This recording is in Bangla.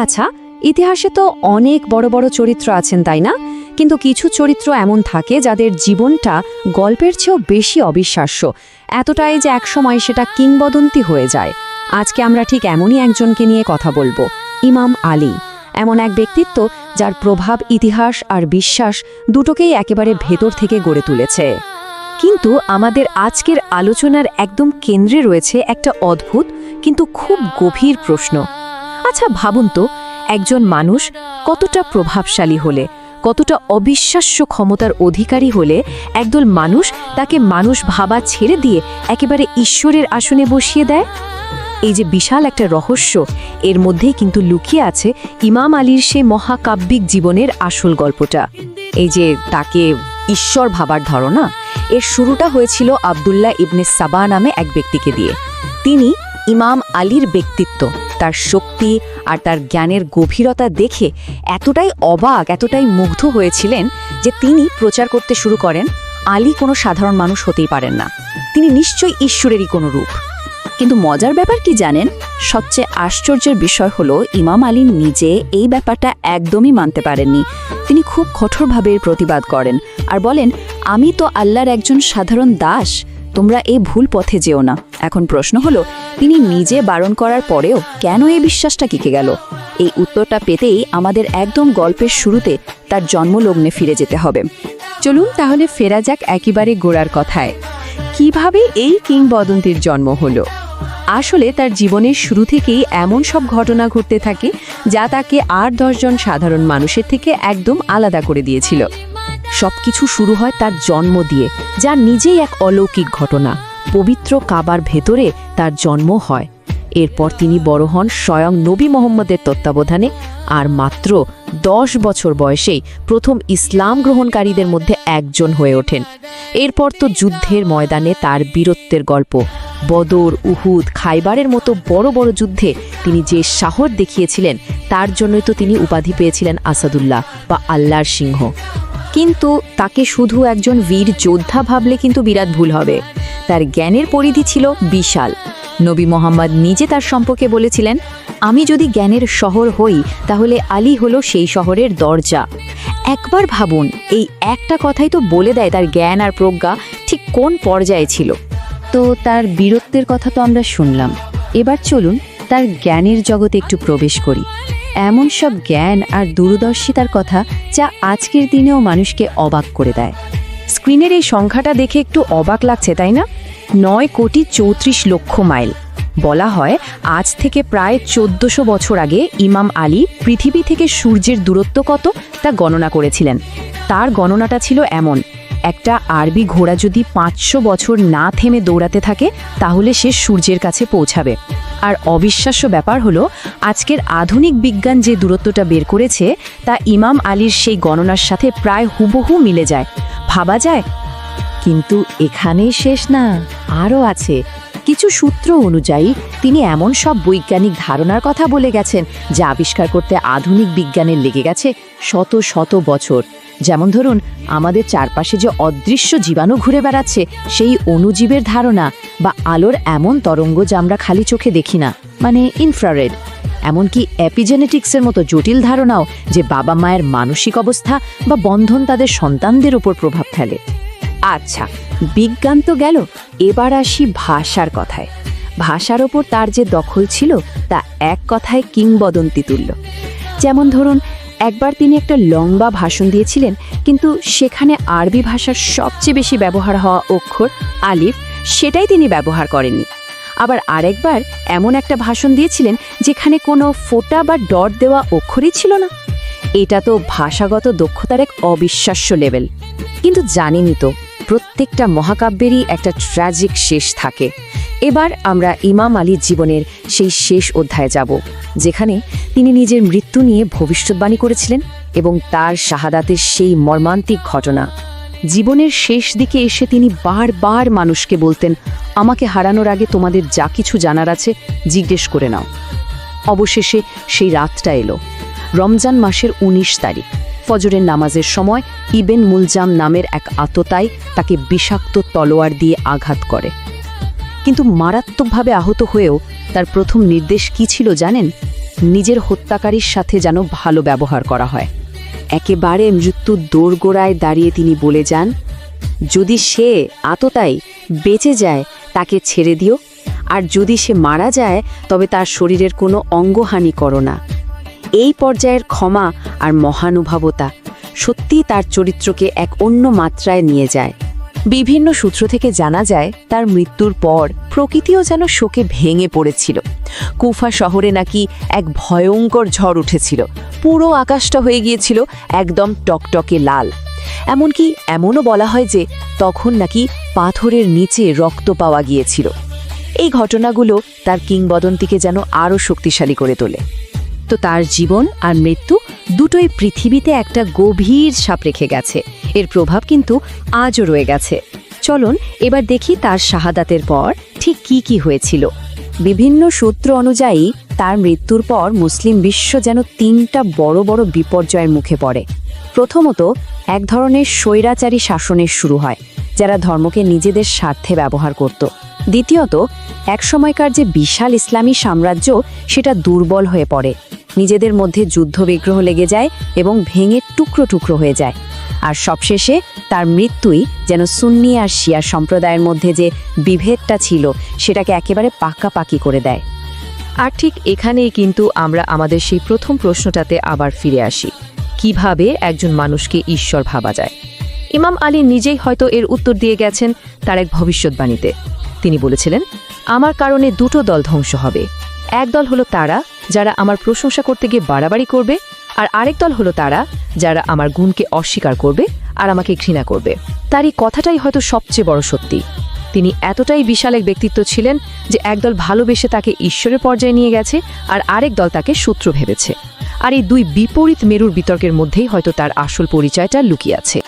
আচ্ছা, ইতিহাসে তো অনেক বড় বড় চরিত্র আছেন, তাই না? কিন্তু কিছু চরিত্র এমন থাকে যাদের জীবনটা গল্পের চেয়েও বেশি অবিশ্বাস্য, এতটাই যে একসময় সেটা কিংবদন্তি হয়ে যায়। আজকে আমরা ঠিক এমনই একজনকে নিয়ে কথা বলবো, ইমাম আলী। এমন এক ব্যক্তিত্ব যার প্রভাব ইতিহাস আর বিশ্বাস দুটোকেই একেবারে ভেতর থেকে গড়ে তুলেছে। কিন্তু আমাদের আজকের আলোচনার একদম কেন্দ্রে রয়েছে একটা অদ্ভুত কিন্তু খুব গভীর প্রশ্ন। আচ্ছা ভাবুন তো, একজন মানুষ কতটা প্রভাবশালী হলে, কতটা অবিশ্বাস্য ক্ষমতার অধিকারী হলে একদল মানুষ তাকে মানুষ ভাবা ছেড়ে দিয়ে একেবারে ঈশ্বরের আসনে বসিয়ে দেয়? এই যে বিশাল একটা রহস্য, এর মধ্যেই কিন্তু লুকিয়ে আছে ইমাম আলীর সে মহাকাব্যিক জীবনের আসল গল্পটা। এই যে তাকে ঈশ্বর ভাবার ধারণা, এর শুরুটা হয়েছিল আবদুল্লাহ ইবনে সাবা নামে এক ব্যক্তিকে দিয়ে। তিনি ইমাম আলীর ব্যক্তিত্ব, তার শক্তি আর তার জ্ঞানের গভীরতা দেখে এতটাই অবাক, এতটাই মুগ্ধ হয়েছিলেন যে তিনি প্রচার করতে শুরু করেন, আলী কোনো সাধারণ মানুষ হতেই পারেন না, তিনি নিশ্চয়ই ঈশ্বরেরই কোনো রূপ। কিন্তু মজার ব্যাপার কি জানেন? সবচেয়ে আশ্চর্যের বিষয় হলো ইমাম আলী নিজে এই ব্যাপারটা একদমই মানতে পারেননি। তিনি খুব কঠোরভাবে এর প্রতিবাদ করেন আর বলেন, আমি তো আল্লাহর একজন সাধারণ দাস, তোমরা এই ভুল পথে যেও না। এখন প্রশ্ন হলো, তিনি নিজে বারণ করার পরেও কেন এই বিশ্বাসটা টিকে গেল? এই উত্তরটা পেতেই আমাদের একদম গল্পের শুরুতে তার জন্মলগ্নে ফিরে যেতে হবে। চলুন তাহলে ফেরা যাক একেবারে গোড়ার কথায়। কিভাবে এই কিংবদন্তির জন্ম হলো? আসলে তার জীবনের শুরু থেকেই এমন সব ঘটনা ঘটতে থাকে যা তাকে ৮-১০ জন সাধারণ মানুষের থেকে একদম আলাদা করে দিয়েছিল। সবকিছু শুরু হয় তার জন্ম দিয়ে, যা নিজেই এক অলৌকিক ঘটনা। পবিত্র কাবার ভেতরে তার জন্ম হয়। এরপর তিনি বড় হন স্বয়ং নবী মোহাম্মদের তত্ত্বাবধানে, আর মাত্র ১০ বছর বয়সেই প্রথম ইসলাম গ্রহণকারীদের মধ্যে একজন হয়ে ওঠেন। এরপর তো যুদ্ধের ময়দানে তার বীরত্বের গল্প। বদর, উহুদ, খাইবারের মতো বড় বড় যুদ্ধে তিনি যে সাহস দেখিয়েছিলেন, তার জন্যই তো তিনি উপাধি পেয়েছিলেন আসাদুল্লাহ বা আল্লাহর সিংহ। কিন্তু তাকে শুধু একজন বীর যোদ্ধা ভাবলে কিন্তু বিরাট ভুল হবে। তার জ্ঞানের পরিধি ছিল বিশাল। নবী মোহাম্মদ নিজে তার সম্পর্কে বলেছিলেন, আমি যদি জ্ঞানের শহর হই তাহলে আলী হলো সেই শহরের দরজা। একবার ভাবুন, এই একটা কথাই তো বলে দেয় তার জ্ঞান আর প্রজ্ঞা ঠিক কোন পর্যায়ে ছিল। তো তার বীরত্বের কথা তো আমরা শুনলাম, এবার চলুন তার জ্ঞানের জগতে একটু প্রবেশ করি। এমন সব জ্ঞান আর দূরদর্শিতার কথা যা আজকের দিনেও মানুষকে অবাক করে দেয়। স্ক্রিনের এই সংখ্যাটা দেখে একটু অবাক লাগছে, তাই না? ৯,৩৪,০০,০০০ মাইল। বলা হয় আজ থেকে প্রায় ১৪০০ বছর আগে ইমাম আলী পৃথিবী থেকে সূর্যের দূরত্ব কত তা গণনা করেছিলেন। তার গণনাটা ছিল এমন, একটা আরবি ঘোড়া যদি ৫০০ বছর না থেমে দৌড়াতে থাকে তাহলে সে সূর্যের কাছে পৌঁছাবে। আর অবিশ্বাস্য ব্যাপার হলো, আজকের আধুনিক বিজ্ঞান যে দূরত্বটা বের করেছে তা ইমাম আলীর সেই গণনার সাথে প্রায় হুবহু মিলে যায়। ভাবা যায়? কিন্তু এখানেই শেষ না, আরও আছে। কিছু সূত্র অনুযায়ী তিনি এমন সব বৈজ্ঞানিক ধারণার কথা বলে গেছেন যা আবিষ্কার করতে আধুনিক বিজ্ঞানের লেগে গেছে শত শত বছর। যেমন ধরুন, আমাদের চারপাশে যে অদৃশ্য জীবাণু ঘুরে বেড়াচ্ছে, সেই অণুজীবের ধারণা, বা আলোর এমন তরঙ্গ যা আমরা খালি চোখে দেখি না, মানে ইনফ্রারেড। এমনকি এপিজেনেটিক্সের মতো জটিল ধারণাও, যে বাবা মায়ের মানসিক অবস্থা বা বন্ধন তাদের সন্তানদের উপর প্রভাব ফেলে। আচ্ছা, বিজ্ঞান তো গেল, এবার আসি ভাষার কথায়। ভাষার ওপর তার যে দখল ছিল তা এক কথায় কিংবদন্তি তুল্য। যেমন ধরুন, একবার তিনি একটা লম্বা ভাষণ দিয়েছিলেন, কিন্তু সেখানে আরবি ভাষার সবচেয়ে বেশি ব্যবহার হওয়া অক্ষর আলিফ, সেটাই তিনি ব্যবহার করেননি। আবার আরেকবার এমন একটা ভাষণ দিয়েছিলেন যেখানে কোনো ফোঁটা বা ডট দেওয়া অক্ষরই ছিল না। এটা তো ভাষাগত দক্ষতার এক অবিশ্বাস্য লেভেল। কিন্তু জানেনই তো, প্রত্যেকটা মহাকাব্যেরই একটা ট্র্যাজিক শেষ থাকে। এবার আমরা ইমাম আলীর জীবনের সেই শেষ অধ্যায়ে যাব, যেখানে তিনি নিজের মৃত্যু নিয়ে ভবিষ্যৎবাণী করেছিলেন এবং তার শাহাদাতের সেই মর্মান্তিক ঘটনা। জীবনের শেষ দিকে এসে তিনি বারবার মানুষকে বলতেন, আমাকে হারানোর আগে তোমাদের যা কিছু জানার আছে জিজ্ঞেস করে নাও। অবশেষে সেই রাতটা এলো। রমজান মাসের ১৯ তারিখ ফজরের নামাজের সময় ইবেন মুলজাম নামের এক আততায়ী তাকে বিষাক্ত তলোয়ার দিয়ে আঘাত করে। কিন্তু মারাত্মকভাবে আহত হয়েও তার প্রথম নির্দেশ কি ছিল জানেন? নিজের হত্যাকারীর সাথে যেন ভালো ব্যবহার করা হয়। একেবারে মৃত্যুর দোরগোড়ায় দাঁড়িয়ে তিনি বলে যান, যদি সে আততায়ী বেঁচে যায় তাকে ছেড়ে দিও, আর যদি সে মারা যায় তবে তার শরীরের কোনো অঙ্গহানি করো না। এই পর্যায়ের ক্ষমা আর মহানুভবতা সত্যিই তার চরিত্রকে এক অন্য মাত্রায় নিয়ে যায়। বিভিন্ন সূত্র থেকে জানা যায় তার মৃত্যুর পর প্রকৃতিও যেন শোকে ভেঙে পড়েছিল। কুফা শহরে নাকি এক ভয়ঙ্কর ঝড় উঠেছিল, পুরো আকাশটা হয়ে গিয়েছিল একদম টকটকে লাল। এমনকি এমনও বলা হয় যে তখন নাকি পাথরের নিচে রক্ত পাওয়া গিয়েছিল। এই ঘটনাগুলো তার কিংবদন্তিকে যেন আরও শক্তিশালী করে তোলে। তো তার জীবন আর মৃত্যু দুটোই পৃথিবীতে একটা গভীর ছাপ রেখে গেছে, এর প্রভাব কিন্তু আজও রয়ে গেছে। চলুন এবার দেখি তার শাহাদাতের পর ঠিক কি হয়েছিল। বিভিন্ন সূত্র অনুযায়ী তার মৃত্যুর পর মুসলিম বিশ্ব যেন তিনটা বড় বড় বিপর্যয়ের মুখে পড়ে। প্রথমত, এক ধরনের স্বৈরাচারী শাসনের শুরু হয়, যারা ধর্মকে নিজেদের স্বার্থে ব্যবহার করত। দ্বিতীয়ত, একসময়কার যে বিশাল ইসলামী সাম্রাজ্য সেটা দুর্বল হয়ে পড়ে, নিজেদের মধ্যে যুদ্ধবিগ্রহ লেগে যায় এবং ভেঙে টুকরো টুকরো হয়ে যায়। আর সবশেষে তার মৃত্যুই যেন সুন্নি আর শিয়া সম্প্রদায়ের মধ্যে যে বিভেদটা ছিল সেটাকে একেবারে পাকাপাকি করে দেয়। আর ঠিক এখানেই কিন্তু আমরা আমাদের সেই প্রথম প্রশ্নটাতে আবার ফিরে আসি, কিভাবে একজন মানুষকে ঈশ্বর ভাবা যায়। ইমাম আলী নিজেই হয়তো এর উত্তর দিয়ে গেছেন তার এক ভবিষ্যৎবাণীতে। তিনি বলেছিলেন, আমার কারণে দুটো দল ধ্বংস হবে। এক দল হলো তারা যারা আমার প্রশংসা করতে গিয়ে বাড়াবাড়ি করবে, আর আরেক দল হলো তারা যারা আমার গুণকে অস্বীকার করবে আর আমাকে ঘৃণা করবে। তার এই কথাটাই হয়তো সবচেয়ে বড় সত্যি। তিনি এতটাই বিশাল এক ব্যক্তিত্ব ছিলেন যে একদল ভালোবেসে তাকে ঈশ্বরের পর্যায়ে নিয়ে গেছে, আর আরেক দল তাকে শত্রু ভেবেছে। আর এই দুই বিপরীত মেরুর বিতর্কের মধ্যেই হয়তো তার আসল পরিচয়টা লুকিয়ে আছে।